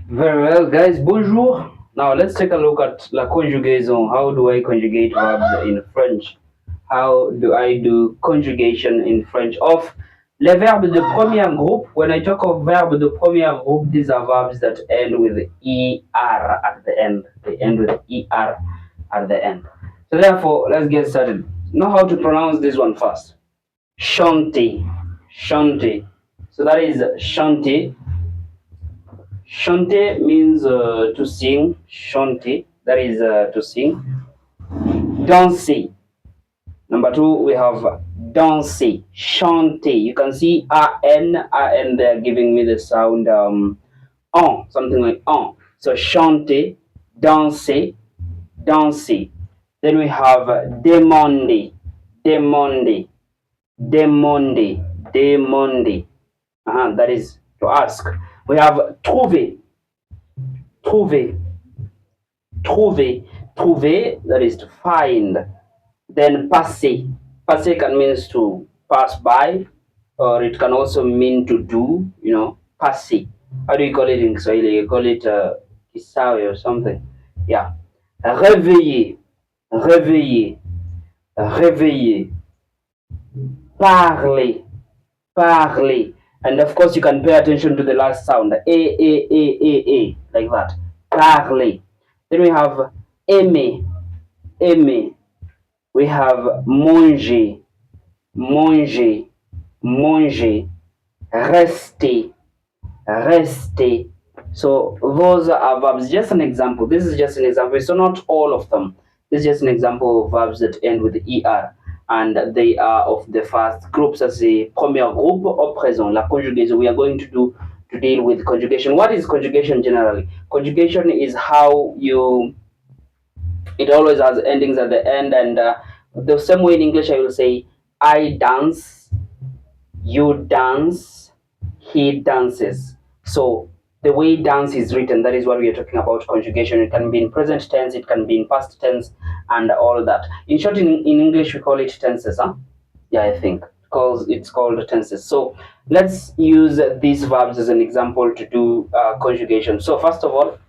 Very well, guys. Bonjour. Now let's take a look at la conjugaison. How do I conjugate verbs in French? How do I do conjugation in French of les verbes de premier groupe? When I talk of verbes de premier groupe, these are verbs that end with er at the end. They end with er at the end. So therefore, let's get started. Know how to pronounce this one first. Chanter, chanter. So that is chanter. Chanter means to sing. Chanter, that is to sing. Danser. Number two, we have danser, chanter. You can see an, they're giving me the sound on, something like on. So chanter, danser, danser. Then we have demander, demander, demander, demander. That is to ask. We have trouver, trouver, trouver, trouver, that is to find. Then passer, passer can means to pass by, or it can also mean to do, passer. How do you call it in Swahili? You call it kisawe or something. Yeah. Réveiller, réveiller, réveiller. Parler, parler. And of course, you can pay attention to the last sound, a, like that. Parler. Then we have aimer, aimer. We have manger, manger, manger. Rester, rester. So those are verbs. Just an example. This is just an example. So not all of them. This is just an example of verbs that end with er, and they are of the first group. Ça c'est premier groupe au présent. La conjugaison. We are going to deal with conjugation. What is conjugation generally? Conjugation is how you. It always has endings at the end, and the same way in English, I will say I dance, you dance, he dances. So the way dance is written, that is what we are talking about conjugation. It can be in present tense, it can be in past tense, and all that. In short, in English, we call it tenses. Yeah, I think because it's called tenses. So let's use these verbs as an example to do conjugation. So first of all,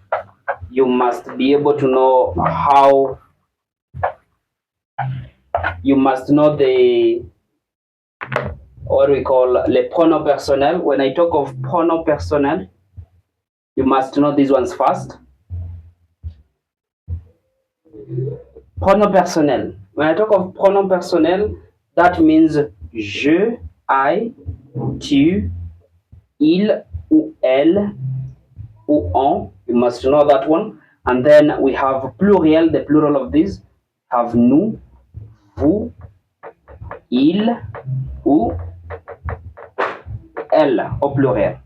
you must be able to know how. You must know the what we call le pronom personnel. When I talk of pronom personnel, you must know these ones first. Pronom personnel. When I talk of pronom personnel, that means je, I, tu, il ou elle ou on. You must know that one. And then we have pluriel. The plural of these have nous, vous, il ou elle au pluriel.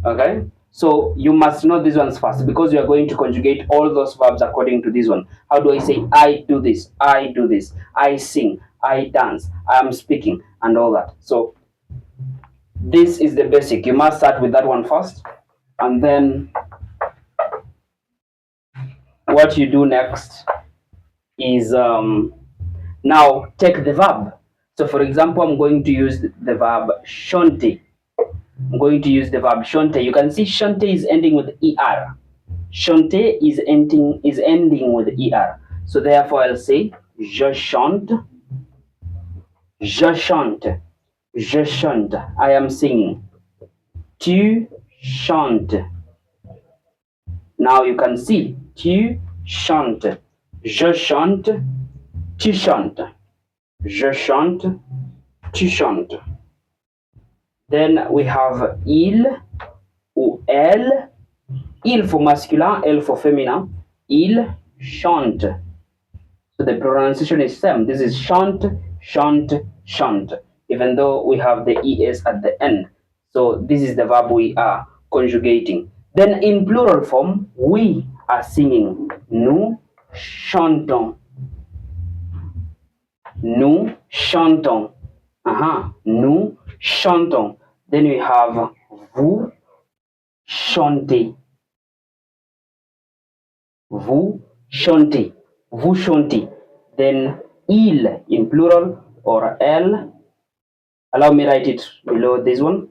Okay, so you must know these ones first because you are going to conjugate all those verbs according to this one. How do I say I do this, I do this, I sing, I dance, I am speaking, and all that. So this is the basic. You must start with that one first, and then what you do next is now take the verb. So for example, I'm going to use the verb chanter. I'm going to use the verb chanter. You can see chanter is ending with er. Chanter is ending with er. So therefore, I'll say je chante, je chante, je chante. I am singing. Tu chantes. Now you can see tu chantes, je chante, tu chantes, je chante, tu chantes. Then we have il ou elle. Il for masculin, elle for féminin. Il chante. So the pronunciation is same. This is chante, chante, chante. Even though we have the es at the end. So this is the verb we are conjugating. Then in plural form, we are singing. Nous chantons. Nous chantons. Nous chantons. Then we have vous chantez. Vous chantez. Vous chantez. Then il in plural or elle. Allow me write it below this one.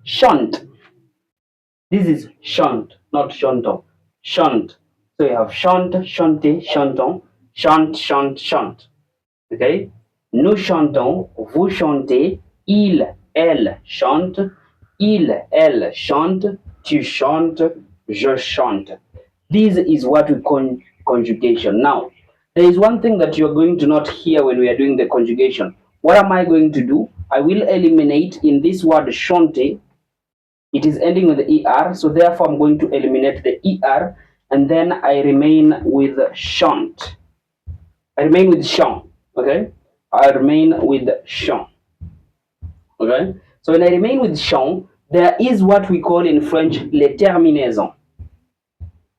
Chante. This is chante, not chanton. Chante. So you have chante, chanter, chanton, chante, chante, chante. Okay? Nous chantons, vous chantez, il, elle chante, il, elle chante, tu chantes, je chante. This is what we call conjugation. Now, there is one thing that you're going to not hear when we are doing the conjugation. What am I going to do? I will eliminate in this word chante. It is ending with the er, so therefore I'm going to eliminate the er, and then I remain with chant. I remain with chant. Okay, I remain with chant. Okay, so when I remain with chant, there is what we call in French les terminaisons.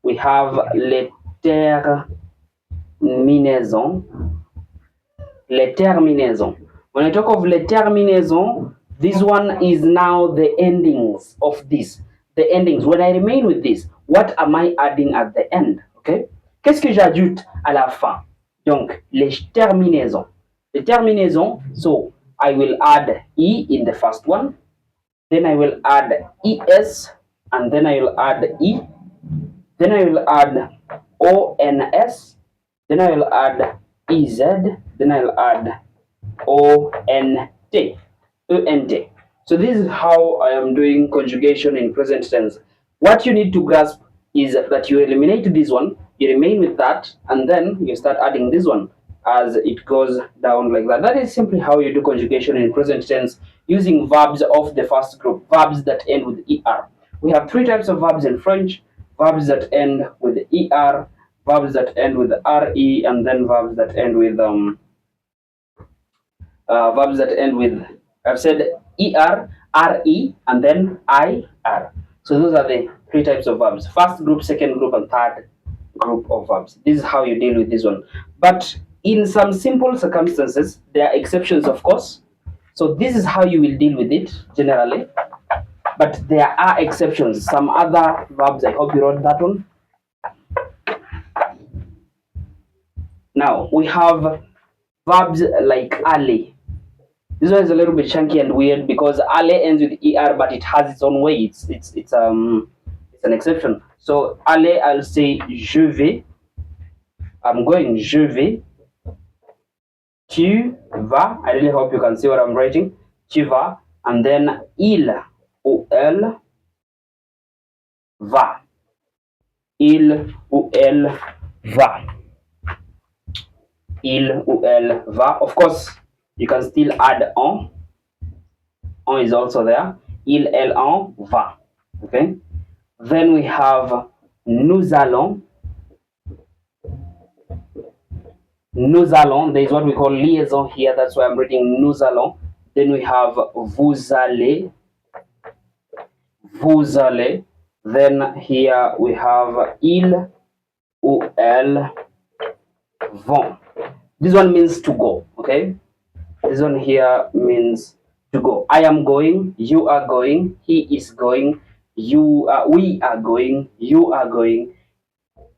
We have les terminaisons. Les terminaisons. When I talk of les terminaisons, this one is now the endings of this. The endings. When I remain with this, what am I adding at the end? Okay? Qu'est-ce que j'ajoute à la fin? Donc, les terminaisons. Les terminaisons, so I will add E in the first one, then I will add ES, and then I will add E, then I will add ONS, then I will add EZ, then I'll add ONT. ENT. So this is how I am doing conjugation in present tense. What you need to grasp is that you eliminate this one, you remain with that, and then you start adding this one as it goes down like that. That is simply how you do conjugation in present tense using verbs of the first group, verbs that end with er. We have three types of verbs in French: verbs that end with er, verbs that end with re, and then verbs that end with I've said er, re, and then ir. So those are the three types of verbs: first group, second group, and third group of verbs. This is how you deal with this one. But in some simple circumstances, there are exceptions, of course. So this is how you will deal with it generally. But there are exceptions. Some other verbs, I hope you wrote that one. Now we have verbs like aller. This one is a little bit chunky and weird because aller ends with er, but it has its own way. It's an exception. So aller, I'll say je vais. I'm going, je vais. Tu vas. I really hope you can see what I'm writing. Tu vas. And then il ou elle va. Il ou elle va. Il ou elle va. Of course, you can still add on. On is also there. Il, elle, on, va. Okay. Then we have nous allons. Nous allons. There is what we call liaison here. That's why I'm reading nous allons. Then we have vous allez. Vous allez. Then here we have il ou elle vont. This one means to go. Okay. This one here means to go. I am going. You are going. He is going. We are going. You are going.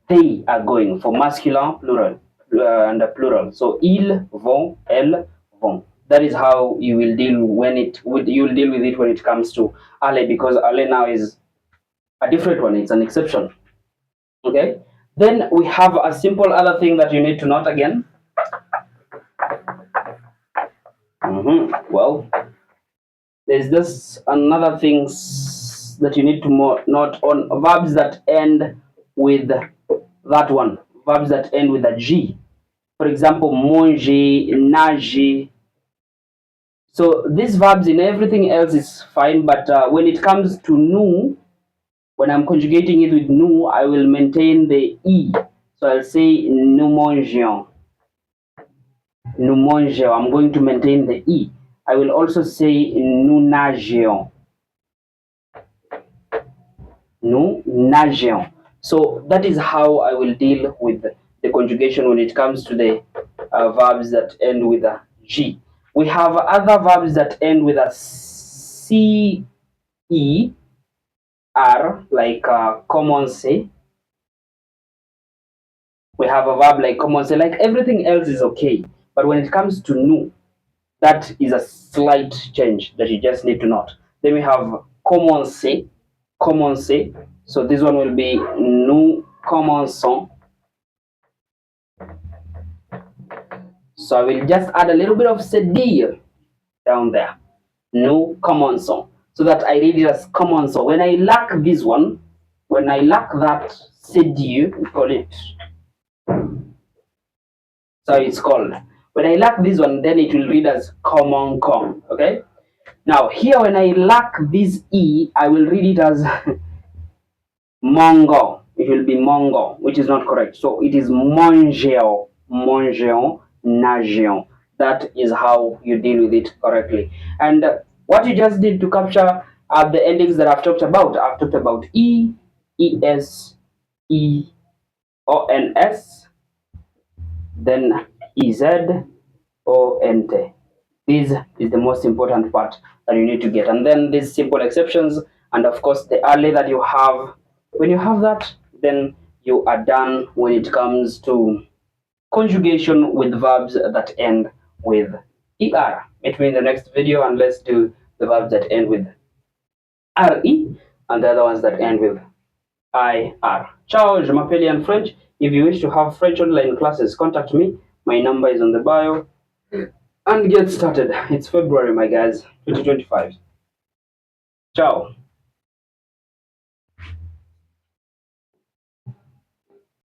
They are going for masculine, plural, and plural. So ils vont, elles vont. That is how you will deal when you will deal with it when it comes to aller, because aller now is a different one. It's an exception. Okay. Then we have a simple other thing that you need to note again. Well, there's just another things that you need to note on verbs that end with that one. Verbs that end with a G. For example, manger, nager. So these verbs in everything else is fine, but when it comes to nous, when I'm conjugating it with nous, I will maintain the E. So I'll say nous mangions. Nous mangions. I'm going to maintain the E. I will also say nous nagions. Nous nagions. So that is how I will deal with the conjugation when it comes to the verbs that end with a G. We have other verbs that end with a C, E, R, like commencer. We have a verb like commencer. Like everything else is okay. But when it comes to nous, that is a slight change that you just need to note. Then we have commencer, commencer. So this one will be nous commençons. So I will just add a little bit of cedille down there. Nous commençons. So that I read it as commençons. When I lack this one, when I lack that cedille, we call it. So it's called. When I lack this one, then it will read as commençons. Okay. Now here, when I lack this e, I will read it as mongo. It will be mongo, which is not correct. So it is mangeo, mangeo, nageo. That is how you deal with it correctly. And what you just did to capture are the endings that I've talked about. I've talked about e, es, e, ons, then ez, ont. This is the most important part that you need to get. And then these simple exceptions, and of course the early that you have. When you have that, then you are done when it comes to conjugation with verbs that end with er. Meet me in the next video and let's do the verbs that end with re and the other ones that end with ir. Ciao, je m'appelle Ian French. If you wish to have French online classes, contact me. My number is on the bio. And get started. It's February, my guys, 2025. Ciao.